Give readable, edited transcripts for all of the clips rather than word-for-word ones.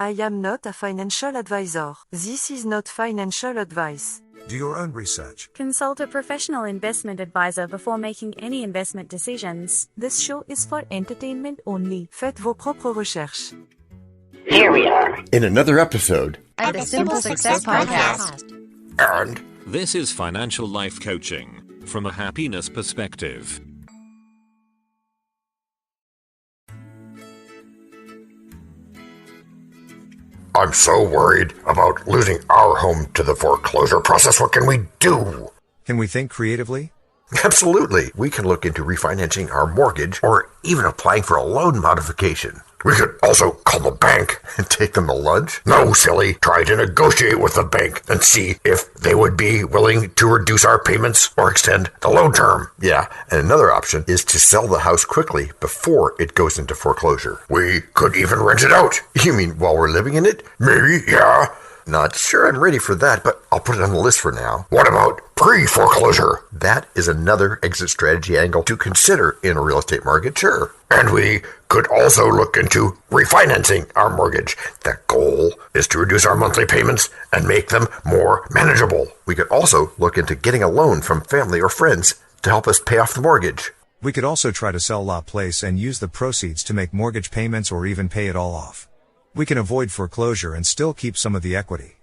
I am not a financial advisor. This is not financial advice. Do your own research. Consult a professional investment advisor before making any investment decisions. This show is for entertainment only. Faites vos propres recherches. Here we are in another episode of the Simple Success Podcast. And this is financial life coaching from a happiness perspective. I'm so worried about losing our home to the foreclosure process. What can we do? Can we think creatively? Absolutely. We can look into refinancing our mortgage or even applying for a loan modification. We could also call the bank and take them to lunch. No, silly. Try to negotiate with the bank and see if they would be willing to reduce our payments or extend the loan term. Yeah, and another option is to sell the house quickly before it goes into foreclosure. We could even rent it out. You mean while we're living in it? Maybe, yeah. Not sure I'm ready for that, but I'll put it on the list for now. What about pre-foreclosure? That is another exit strategy angle to consider in a real estate market, sure. And we could also look into refinancing our mortgage. The goal is to reduce our monthly payments and make them more manageable. We could also look into getting a loan from family or friends to help us pay off the mortgage. We could also try to sell La Place and use the proceeds to make mortgage payments or even pay it all off. We can avoid foreclosure and still keep some of the equity.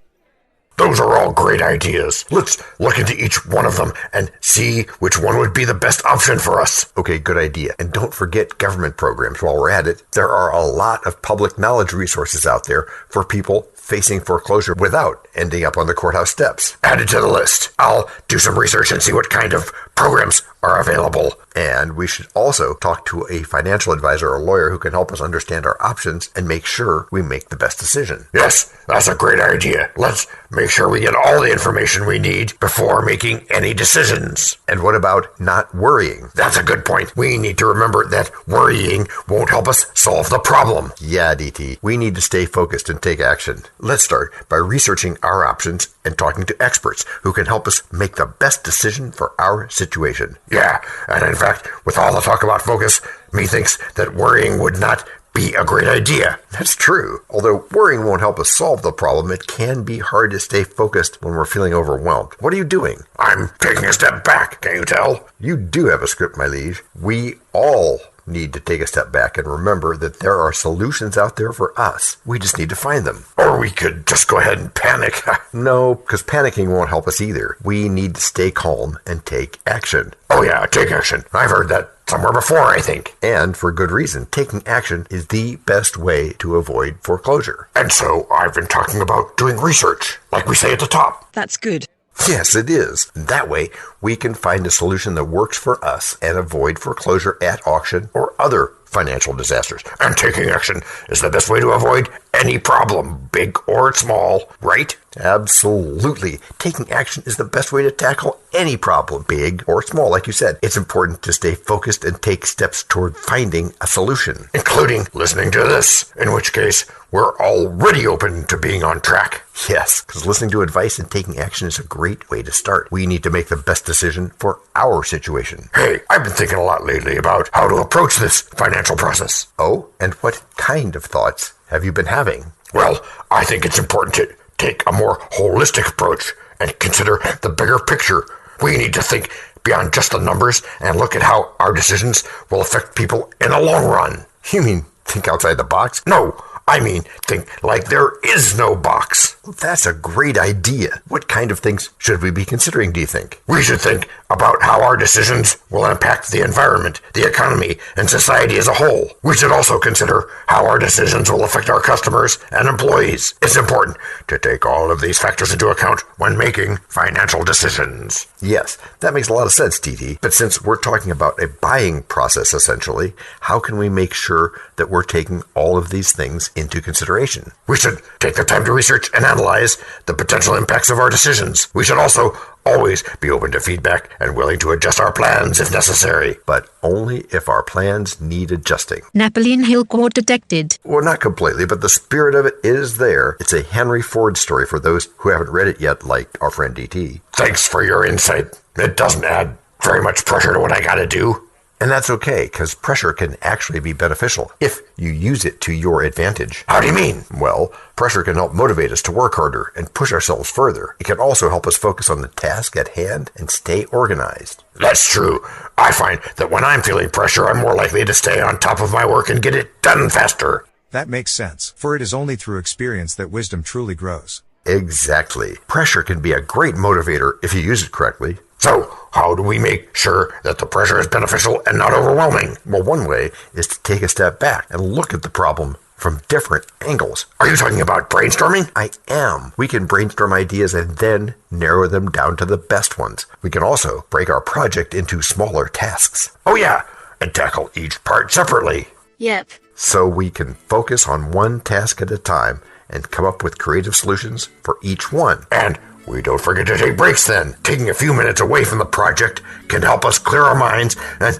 Those are all great ideas. Let's look into each one of them and see which one would be the best option for us. Okay, good idea. And don't forget government programs while we're at it. There are a lot of public knowledge resources out there for people facing foreclosure without ending up on the courthouse steps. Add it to the list. I'll do some research and see what kind of programs are available. And we should also talk to a financial advisor or lawyer who can help us understand our options and make sure we make the best decision. Yes, that's a great idea. Let's make sure we get all the information we need before making any decisions. And what about not worrying? That's a good point. We need to remember that worrying won't help us solve the problem. Yeah, DT. We need to stay focused and take action. Let's start by researching our options and talking to experts who can help us make the best decision for our situation. Yeah, and in fact, with all the talk about focus, methinks that worrying would not be a great idea. That's true. Although worrying won't help us solve the problem, it can be hard to stay focused when we're feeling overwhelmed. What are you doing? I'm taking a step back, can you tell? You do have a script, my liege. We all need to take a step back and remember that there are solutions out there for us. We just need to find them. Or we could just go ahead and panic. No, because panicking won't help us either. We need to stay calm and take action. Oh yeah, take action. I've heard that somewhere before, I think. And for good reason. Taking action is the best way to avoid foreclosure. And so I've been talking about doing research, like we say at the top. That's good. Yes, it is. That way, we can find a solution that works for us and avoid foreclosure at auction or other financial disasters. And taking action is the best way to avoid any problem, big or small, right? Absolutely. Taking action is the best way to tackle any problem, big or small, like you said. It's important to stay focused and take steps toward finding a solution, including listening to this, in which case we're already open to being on track. Yes, because listening to advice and taking action is a great way to start. We need to make the best decision for our situation. Hey, I've been thinking a lot lately about how to approach this financial process. Oh, and what kind of thoughts have you been having? Well, I think it's important to take a more holistic approach and consider the bigger picture. We need to think beyond just the numbers and look at how our decisions will affect people in the long run. You mean think outside the box? No, I mean think like there is no box. That's a great idea. What kind of things should we be considering, do you think? We should think about how our decisions will impact the environment, the economy, and society as a whole. We should also consider how our decisions will affect our customers and employees. It's important to take all of these factors into account when making financial decisions. Yes, that makes a lot of sense, TT. But since we're talking about a buying process, essentially, how can we make sure that we're taking all of these things into consideration? We should take the time to research and analyze the potential impacts of our decisions. We should also always be open to feedback and willing to adjust our plans if necessary, but only if our plans need adjusting. Napoleon Hill Court detected. Well, not completely, but the spirit of it is there. It's a Henry Ford story for those who haven't read it yet, like our friend DT. Thanks for your insight. It doesn't add very much pressure to what I gotta do. And that's okay, because pressure can actually be beneficial if you use it to your advantage. How do you mean? Well, pressure can help motivate us to work harder and push ourselves further. It can also help us focus on the task at hand and stay organized. That's true. I find that when I'm feeling pressure, I'm more likely to stay on top of my work and get it done faster. That makes sense, for it is only through experience that wisdom truly grows. Exactly. Pressure can be a great motivator if you use it correctly. So, how do we make sure that the pressure is beneficial and not overwhelming? Well, one way is to take a step back and look at the problem from different angles. Are you talking about brainstorming? I am. We can brainstorm ideas and then narrow them down to the best ones. We can also break our project into smaller tasks. Oh yeah, and tackle each part separately. Yep. So we can focus on one task at a time and come up with creative solutions for each one. And we don't forget to take breaks then. Taking a few minutes away from the project can help us clear our minds and,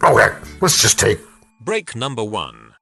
oh heck, let's just take break number 1.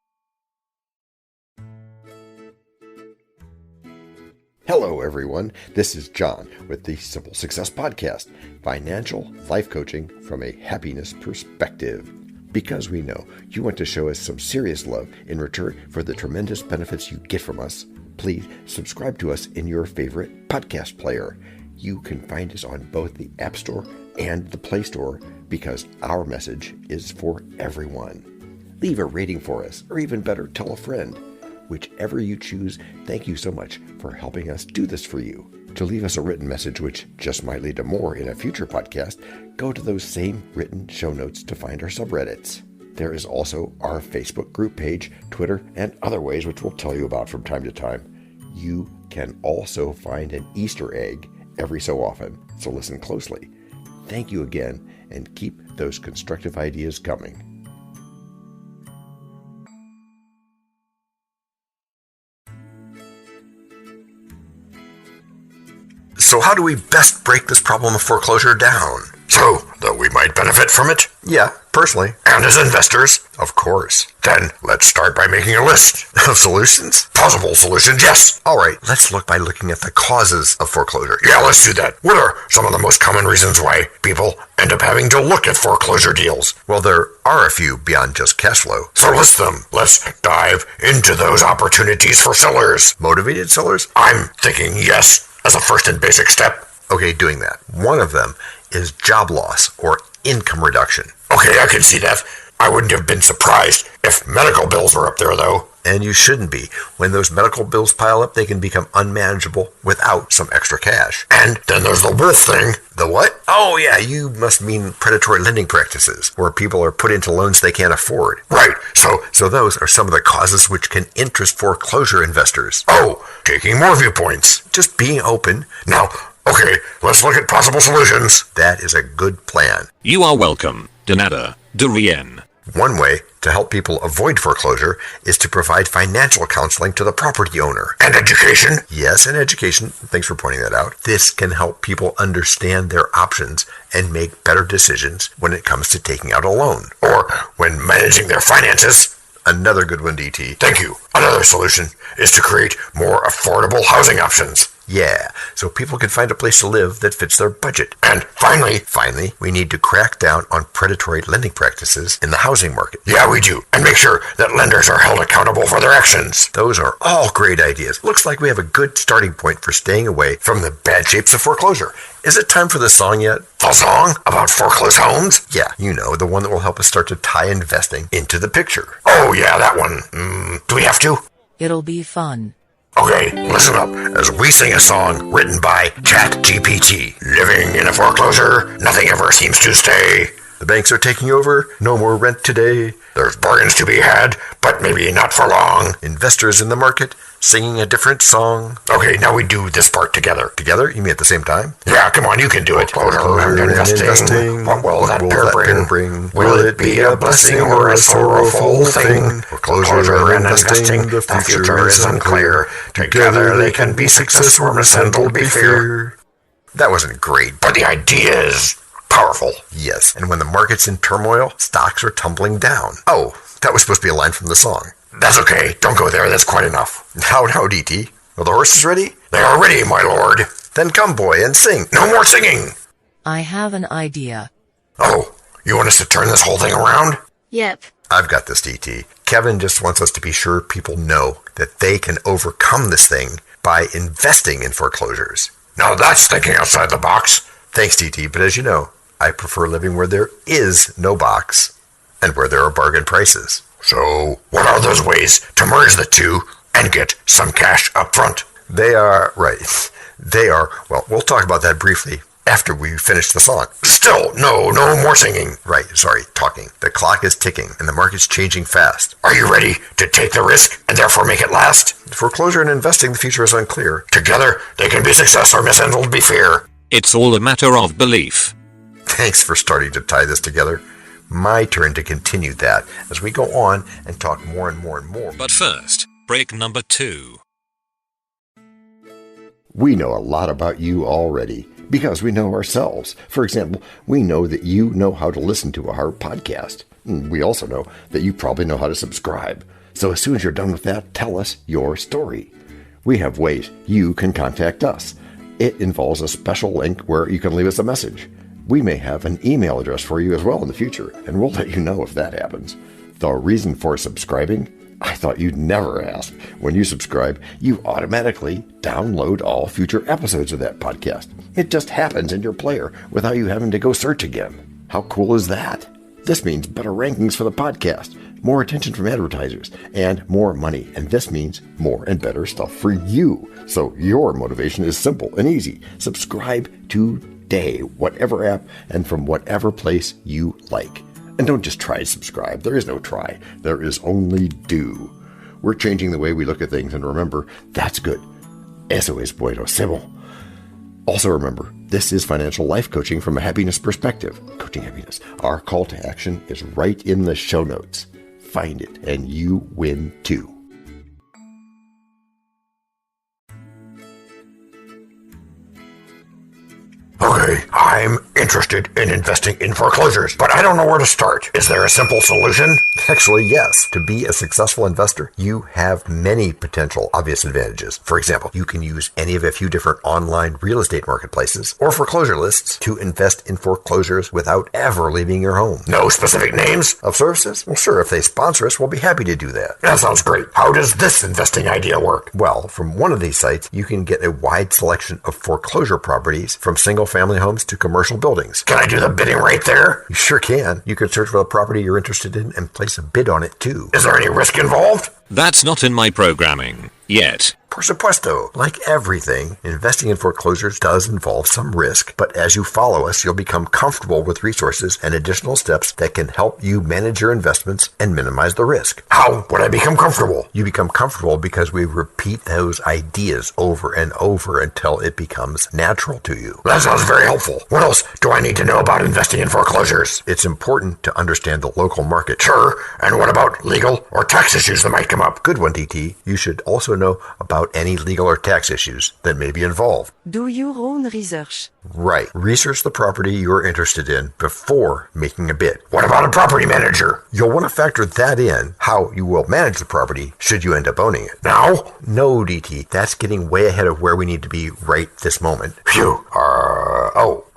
Hello everyone, this is John with the Simple Success Podcast, financial life coaching from a happiness perspective. Because we know you want to show us some serious love in return for the tremendous benefits you get from us, please subscribe to us in your favorite podcast player. You can find us on both the App Store and the Play Store because our message is for everyone. Leave a rating for us, or even better, tell a friend. Whichever you choose, thank you so much for helping us do this for you. To leave us a written message, which just might lead to more in a future podcast, go to those same written show notes to find our subreddits. There is also our Facebook group page, Twitter, and other ways which we'll tell you about from time to time. You can also find an Easter egg every so often, so listen closely. Thank you again, and keep those constructive ideas coming. So how do we best break this problem of foreclosure down? So that we might benefit from it? Yeah, personally. And as investors? Of course. Then let's start by making a list of solutions. Possible solutions, yes. Alright, let's look by looking at the causes of foreclosure. Yeah, let's do that. What are some of the most common reasons why people end up having to look at foreclosure deals? Well, there are a few beyond just cash flow. So list them. Let's dive into those opportunities for sellers. Motivated sellers? I'm thinking yes. As a first and basic step. Okay, doing that. One of them is job loss or income reduction. Okay, I can see that. I wouldn't have been surprised if medical bills were up there, though. And you shouldn't be. When those medical bills pile up, they can become unmanageable without some extra cash. And then there's the wolf thing. The what? Oh, yeah, you must mean predatory lending practices, where people are put into loans they can't afford. Right, so those are some of the causes which can interest foreclosure investors. Oh, taking more viewpoints. Just being open. Now, okay, let's look at possible solutions. That is a good plan. You are welcome, Donata, Durian. One way to help people avoid foreclosure is to provide financial counseling to the property owner. And education? Yes, and education. Thanks for pointing that out. This can help people understand their options and make better decisions when it comes to taking out a loan or when managing their finances. Another good one, DT. Thank you. Another solution is to create more affordable housing options. Yeah, so people can find a place to live that fits their budget. And finally, we need to crack down on predatory lending practices in the housing market. Yeah, we do. And make sure that lenders are held accountable for their actions. Those are all great ideas. Looks like we have a good starting point for staying away from the bad shapes of foreclosure. Is it time for the song yet? The song about foreclosed homes? Yeah, you know, the one that will help us start to tie investing into the picture. Oh yeah, that one. Do we have to? It'll be fun. Okay, listen up as we sing a song written by ChatGPT. Living in a foreclosure, nothing ever seems to stay. The banks are taking over, no more rent today. There's bargains to be had, but maybe not for long. Investors in the market, singing a different song. Okay, now we do this part together. Together? You mean at the same time? Yeah, come on, you can do it. Foreclosure and investing. What will that pair bring? Will it be a blessing or a sorrowful thing? Foreclosure and investing, the future is unclear. Together they can be success or mishandled be fear. That wasn't great, but the idea is powerful. Yes, and when the market's in turmoil, stocks are tumbling down. Oh, that was supposed to be a line from the song. That's okay. Don't go there. That's quite enough. Now, DT. Are the horses ready? They are ready, my lord. Then come, boy, and sing. No more singing. I have an idea. Oh, You want us to turn this whole thing around? Yep. I've got this, DT. Kevin just wants us to be sure people know that they can overcome this thing by investing in foreclosures. Now that's thinking outside the box. Thanks, DT, but as you know, I prefer living where there is no box and where there are bargain prices. So, what are those ways to merge the two and get some cash up front? Well, we'll talk about that briefly after we finish the song. Still, no more singing. Talking. The clock is ticking and the market's changing fast. Are you ready to take the risk and therefore make it last? Foreclosure and investing, the future is unclear. Together, they can be success or mishandled be fear. It's all a matter of belief. Thanks for starting to tie this together. My turn to continue that as we go on and talk more and more and more. But first, break number 2. We know a lot about you already because we know ourselves. For example, we know that you know how to listen to our podcast. We also know that you probably know how to subscribe. So as soon as you're done with that, tell us your story. We have ways you can contact us. It involves a special link where you can leave us a message. We may have an email address for you as well in the future, and we'll let you know if that happens. The reason for subscribing? I thought you'd never ask. When you subscribe, you automatically download all future episodes of that podcast. It just happens in your player without you having to go search again. How cool is that? This means better rankings for the podcast, more attention from advertisers, and more money. And this means more and better stuff for you. So your motivation is simple and easy. Subscribe today, whatever app and from whatever place you like. And don't just try to subscribe. There is no try. There is only do. We're changing the way we look at things, and remember, that's good. Eso es buenísimo. Also remember, this is financial life coaching from a happiness perspective. Coaching happiness. Our call to action is right in the show notes. Find it, and you win too. Okay, I'm interested in investing in foreclosures, but I don't know where to start. Is there a simple solution? Actually, yes. To be a successful investor, you have many potential obvious advantages. For example, you can use any of a few different online real estate marketplaces or foreclosure lists to invest in foreclosures without ever leaving your home. No specific names of services? Well, sure, if they sponsor us, we'll be happy to do that. That sounds great. How does this investing idea work? Well, from one of these sites, you can get a wide selection of foreclosure properties from single-family homes to commercial buildings. Can I do the bidding right there? You sure can. You can search for the property you're interested in and place a bid on it too. Is there any risk involved? That's not in my programming yet. Por supuesto. Like everything, investing in foreclosures does involve some risk, but as you follow us, you'll become comfortable with resources and additional steps that can help you manage your investments and minimize the risk. How would I become comfortable? You become comfortable because we repeat those ideas over and over until it becomes natural to you. That sounds very helpful. What else do I need to know about investing in foreclosures? It's important to understand the local market. Sure. And what about legal or tax issues that might come up? Good one, DT. You should also know about any legal or tax issues that may be involved. Do your own research. Right. Research the property you're interested in before making a bid. What about a property manager? You'll want to factor that in, how you will manage the property should you end up owning it. Now? No, DT. That's getting way ahead of where we need to be right this moment. Phew.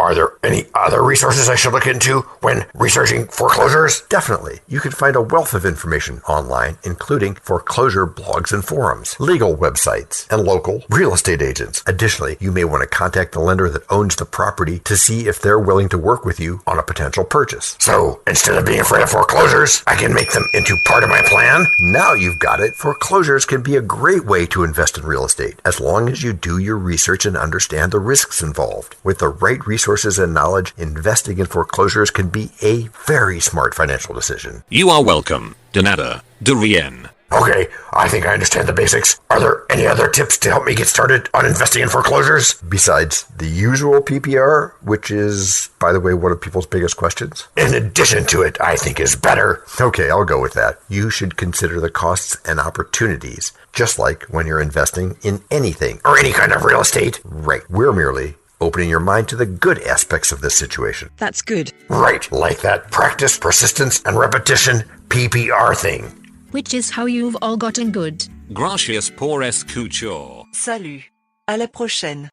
Are there any other resources I should look into when researching foreclosures? Definitely. You can find a wealth of information online, including foreclosure blogs and forums, legal websites, and local real estate agents. Additionally, you may want to contact the lender that owns the property to see if they're willing to work with you on a potential purchase. So, instead of being afraid of foreclosures, I can make them into part of my plan? Now you've got it. Foreclosures can be a great way to invest in real estate, as long as you do your research and understand the risks involved. With the right resources and knowledge, investing in foreclosures can be a very smart financial decision. You are welcome. De nada. De rien. Okay, I think I understand the basics. Are there any other tips to help me get started on investing in foreclosures? Besides the usual PPR, which is, by the way, one of people's biggest questions? In addition to it, I think is better. Okay, I'll go with that. You should consider the costs and opportunities, just like when you're investing in anything or any kind of real estate. Right, we're merely opening your mind to the good aspects of this situation. That's good. Right, like that practice, persistence, and repetition PPR thing. Which is how you've all gotten good. Gracias por escuchar. Salut. À la prochaine.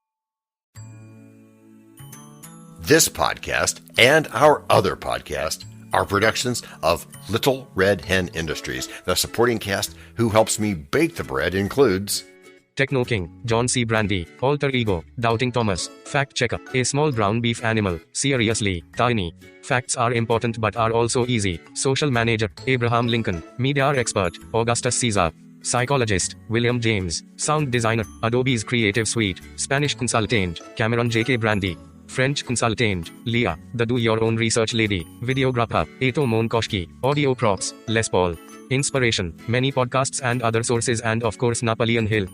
This podcast and our other podcast are productions of Little Red Hen Industries. The supporting cast who helps me bake the bread includes Techno King, John C. Brandy, Alter Ego, Doubting Thomas, Fact Checker, A Small Brown Beef Animal, Seriously, Tiny. Facts are important but are also easy. Social Manager, Abraham Lincoln, Media Expert, Augustus Caesar. Psychologist, William James. Sound Designer, Adobe's Creative Suite. Spanish Consultant, Cameron J.K. Brandy. French Consultant, Leah, the Do-Your-Own Research Lady. Videographer, Eto Monkoshki. Audio Props, Les Paul. Inspiration, many podcasts and other sources, and of course Napoleon Hill.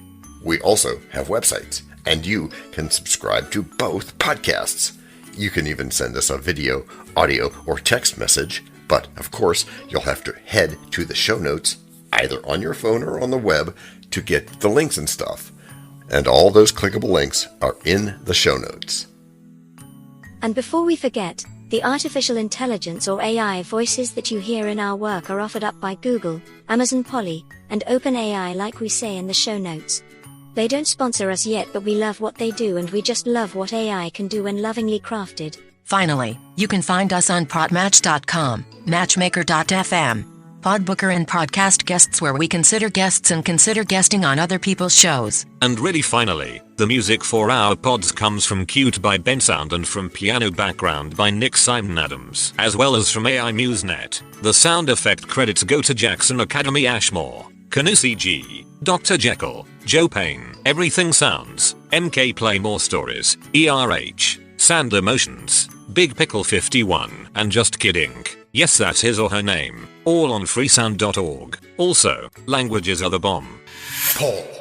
We also have websites, and you can subscribe to both podcasts. You can even send us a video, audio, or text message, but of course you'll have to head to the show notes, either on your phone or on the web, to get the links and stuff. And all those clickable links are in the show notes. And before we forget, the artificial intelligence or AI voices that you hear in our work are offered up by Google, Amazon Polly, and OpenAI, like we say in the show notes. They don't sponsor us yet, but we love what they do, and we just love what AI can do when lovingly crafted. Finally, you can find us on Podmatch.com, Matchmaker.fm, Podbooker and Podcast Guests, where we consider guests and consider guesting on other people's shows. And really finally, the music for our pods comes from Cute by Bensound and from Piano Background by Nick Simon Adams, as well as from AI MuseNet. The sound effect credits go to Jackson Academy Ashmore, Canusi G, Dr. Jekyll, Joe Payne, Everything Sounds, MK Play More Stories, ERH, Sand Emotions, Big Pickle 51, and Just Kidding. Yes, that's his or her name. All on freesound.org. Also, languages are the bomb. Paul.